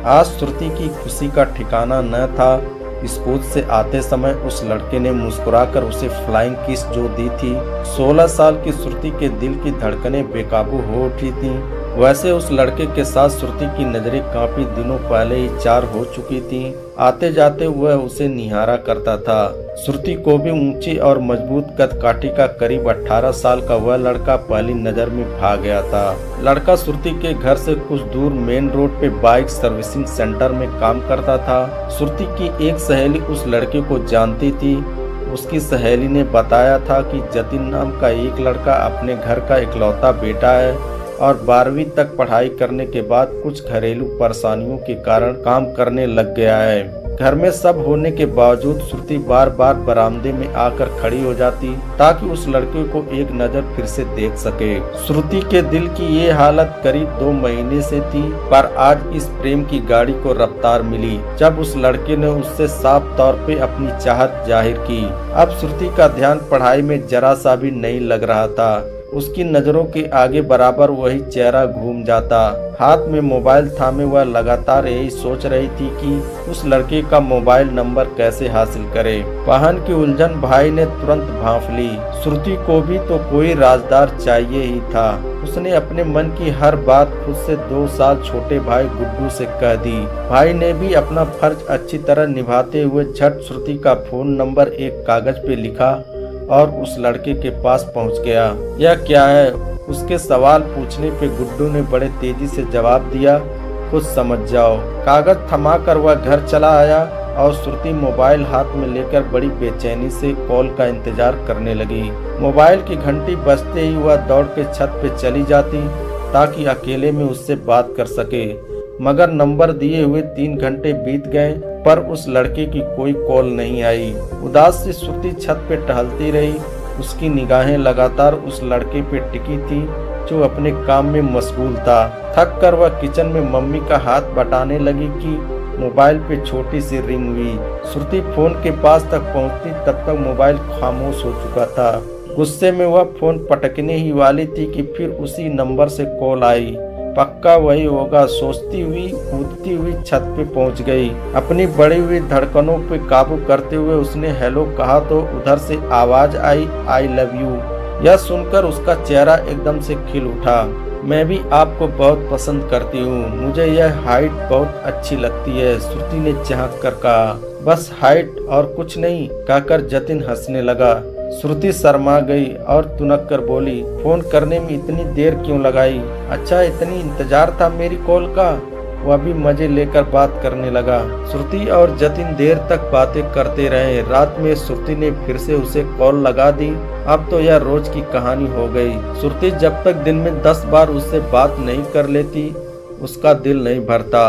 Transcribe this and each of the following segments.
आज श्रुति की खुशी का ठिकाना न था। स्कूल से आते समय उस लड़के ने मुस्कुराकर उसे फ्लाइंग किस जो दी थी। 16 साल की श्रुति के दिल की धड़कनें बेकाबू हो उठी थीं। वैसे उस लड़के के साथ श्रुति की नजरें काफी दिनों पहले ही चार हो चुकी थीं। आते जाते वह उसे निहारा करता था। श्रुति को भी ऊंची और मजबूत कद काठी का करीब 18 साल का वह लड़का पहली नजर में भा गया था। लड़का श्रुति के घर से कुछ दूर मेन रोड पे बाइक सर्विसिंग सेंटर में काम करता था। श्रुति की एक सहेली उस लड़के को जानती थी। उसकी सहेली ने बताया था कि जतिन नाम का एक लड़का अपने घर का इकलौता बेटा है और 12वीं तक पढ़ाई करने के बाद कुछ घरेलू परेशानियों के कारण काम करने लग गया है। घर में सब होने के बावजूद श्रुति बार बार बरामदे में आकर खड़ी हो जाती ताकि उस लड़के को एक नजर फिर से देख सके। श्रुति के दिल की ये हालत करीब 2 महीने से थी, पर आज इस प्रेम की गाड़ी को रफ्तार मिली जब उस लड़के ने उससे साफ तौर पे अपनी चाहत जाहिर की। अब श्रुति का ध्यान पढ़ाई में जरा सा भी नहीं लग रहा था। उसकी नजरों के आगे बराबर वही चेहरा घूम जाता। हाथ में मोबाइल थामे वह लगातार यही सोच रही थी कि उस लड़के का मोबाइल नंबर कैसे हासिल करे। वाहन की उलझन भाई ने तुरंत भांप ली। श्रुति को भी तो कोई राजदार चाहिए ही था। उसने अपने मन की हर बात खुद से 2 साल छोटे भाई गुड्डू से कह दी। भाई ने भी अपना फर्ज अच्छी तरह निभाते हुए झट श्रुति का फोन नंबर एक कागज पे लिखा और उस लड़के के पास पहुंच गया। यह क्या है? उसके सवाल पूछने पे गुड्डू ने बड़े तेजी से जवाब दिया, खुद समझ जाओ। कागज थमाकर वह घर चला आया और श्रुति मोबाइल हाथ में लेकर बड़ी बेचैनी से कॉल का इंतजार करने लगी। मोबाइल की घंटी बजते ही वह दौड़ के छत पे चली जाती ताकि अकेले में उससे बात कर सके, मगर नंबर दिए हुए 3 घंटे बीत गए पर उस लड़के की कोई कॉल नहीं आई। उदास सी श्रुति छत पे टहलती रही। उसकी निगाहें लगातार उस लड़के पे टिकी थी जो अपने काम में मशगूल था। थक कर वह किचन में मम्मी का हाथ बटाने लगी कि मोबाइल पे छोटी सी रिंग हुई। श्रुति फोन के पास तक पहुंचती तब तक मोबाइल खामोश हो चुका था। गुस्से में वह फोन पटकने ही वाली थी कि फिर उसी नंबर से कॉल आई। पक्का वही होगा सोचती हुई कूदती हुई छत पे पहुंच गई। अपनी बढ़ी हुई धड़कनों पे काबू करते हुए उसने हेलो कहा तो उधर से आवाज आई, आई लव यू। यह सुनकर उसका चेहरा एकदम से खिल उठा। मैं भी आपको बहुत पसंद करती हूँ, मुझे यह हाइट बहुत अच्छी लगती है, श्रुति ने चहक कर कहा। बस हाइट और कुछ नहीं, कहकर जतिन हंसने लगा। श्रुति शर्मा गई और तुनक कर बोली, फोन करने में इतनी देर क्यों लगाई? अच्छा इतनी इंतजार था मेरी कॉल का? वह भी मजे लेकर बात करने लगा। श्रुति और जतिन देर तक बातें करते रहे। रात में श्रुति ने फिर से उसे कॉल लगा दी। अब तो यह रोज की कहानी हो गई। श्रुति जब तक दिन में 10 बार उससे बात नहीं कर लेती उसका दिल नहीं भरता।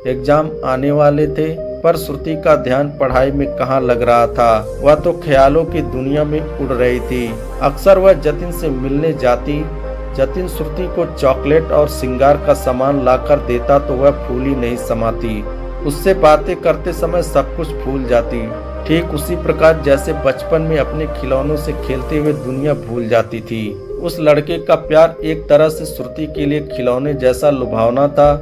एग्जाम आने वाले थे पर श्रुति का ध्यान पढ़ाई में कहाँ लग रहा था। वह तो ख्यालों की दुनिया में उड़ रही थी। अक्सर वह जतिन से मिलने जाती। जतिन श्रुति को चॉकलेट और श्रृंगार का सामान लाकर देता तो वह फूली नहीं समाती। उससे बातें करते समय सब कुछ भूल जाती, ठीक उसी प्रकार जैसे बचपन में अपने खिलौनों से खेलते हुए दुनिया भूल जाती थी। उस लड़के का प्यार एक तरह से श्रुति के लिए खिलौने जैसा लुभावना था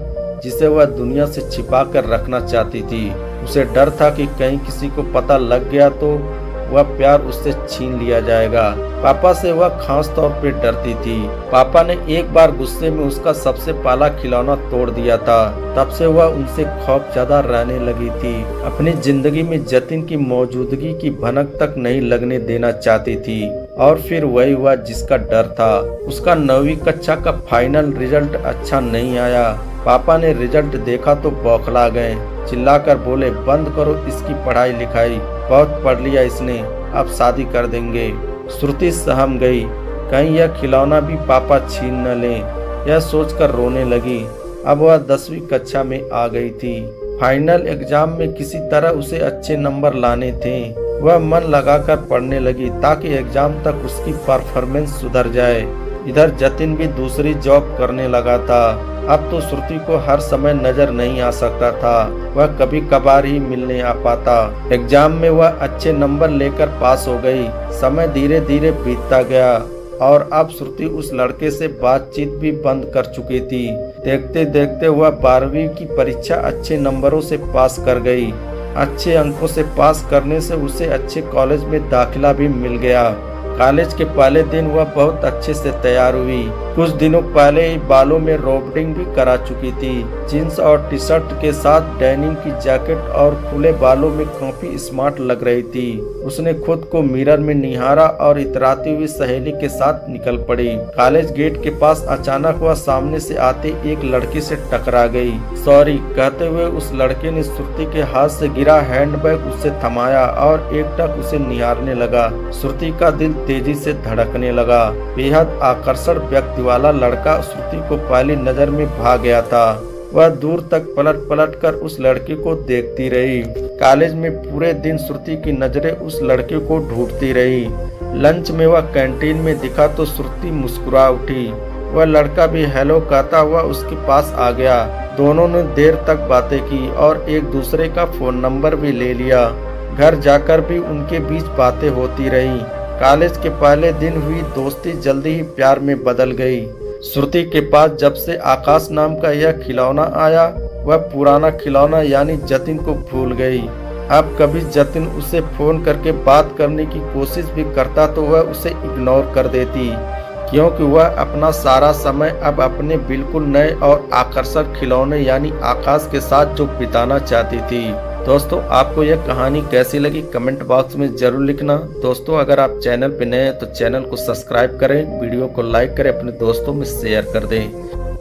जिसे वह दुनिया से छिपा कर रखना चाहती थी। उसे डर था कि कहीं किसी को पता लग गया तो वह प्यार उससे छीन लिया जाएगा। पापा से वह खास तौर पे डरती थी। पापा ने एक बार गुस्से में उसका सबसे पहला खिलौना तोड़ दिया था। तब से वह उनसे खौफजदा रहने लगी थी। अपनी जिंदगी में जतिन की मौजूदगी की भनक तक नहीं लगने देना चाहती थी। और फिर वही हुआ जिसका डर था। उसका 9वीं कक्षा का फाइनल रिजल्ट अच्छा नहीं आया। पापा ने रिजल्ट देखा तो बौखला गए। चिल्लाकर बोले, बंद करो इसकी पढ़ाई लिखाई, बहुत पढ़ लिया इसने, अब शादी कर देंगे। श्रुति सहम गई, कहीं यह खिलौना भी पापा छीन न लें। यह सोचकर रोने लगी। अब वह 10वीं कक्षा में आ गई थी। फाइनल एग्जाम में किसी तरह उसे अच्छे नंबर लाने थे। वह मन लगाकर पढ़ने लगी ताकि एग्जाम तक उसकी परफॉर्मेंस सुधर जाए। इधर जतिन भी दूसरी जॉब करने लगा था। अब तो श्रुति को हर समय नजर नहीं आ सकता था। वह कभी कभार ही मिलने आ पाता। एग्जाम में वह अच्छे नंबर लेकर पास हो गई। समय धीरे धीरे बीतता गया और अब श्रुति उस लड़के से बातचीत भी बंद कर चुकी थी। देखते देखते वह 12वीं की परीक्षा अच्छे नंबरों से पास कर गई। अच्छे अंकों से पास करने से उसे अच्छे कॉलेज में दाखिला भी मिल गया। कॉलेज के पहले दिन वह बहुत अच्छे से तैयार हुई। कुछ दिनों पहले ही बालों में रोबडिंग भी करा चुकी थी। जीन्स और टी शर्ट के साथ डेनिम की जैकेट और खुले बालों में काफी स्मार्ट लग रही थी। उसने खुद को मिरर में निहारा और इतराती हुई सहेली के साथ निकल पड़ी। कॉलेज गेट के पास अचानक वह सामने से आते एक लड़के से टकरा गई। सॉरी कहते हुए उस लड़के ने श्रुति के हाथ से गिरा हैंडबैग उससे थमाया और एकटक उसे निहारने लगा। श्रुति का दिल तेजी से धड़कने लगा। बेहद आकर्षक व्यक्ति वाला लड़का श्रुति को पहली नजर में भा गया था। वह दूर तक पलट पलट कर उस लड़के को देखती रही। कॉलेज में पूरे दिन श्रुति की नजरें उस लड़के को ढूंढती रही। लंच में वह कैंटीन में दिखा तो श्रुति मुस्कुरा उठी। वह लड़का भी हेलो कहता हुआ उसके पास आ गया। दोनों ने देर तक बातें की और एक दूसरे का फोन नंबर भी ले लिया। घर जाकर भी उनके बीच बातें होती रही। कॉलेज के पहले दिन हुई दोस्ती जल्दी ही प्यार में बदल गई। श्रुति के पास जब से आकाश नाम का यह खिलौना आया, वह पुराना खिलौना यानी जतिन को भूल गई। अब कभी जतिन उसे फोन करके बात करने की कोशिश भी करता तो वह उसे इग्नोर कर देती, क्योंकि वह अपना सारा समय अब अपने बिल्कुल नए और आकर्षक खिलौने यानी आकाश के साथ जो बिताना चाहती थी। दोस्तों, आपको यह कहानी कैसी लगी कमेंट बॉक्स में जरूर लिखना। दोस्तों, अगर आप चैनल पर नए हैं तो चैनल को सब्सक्राइब करें, वीडियो को लाइक करें, अपने दोस्तों में शेयर कर दें।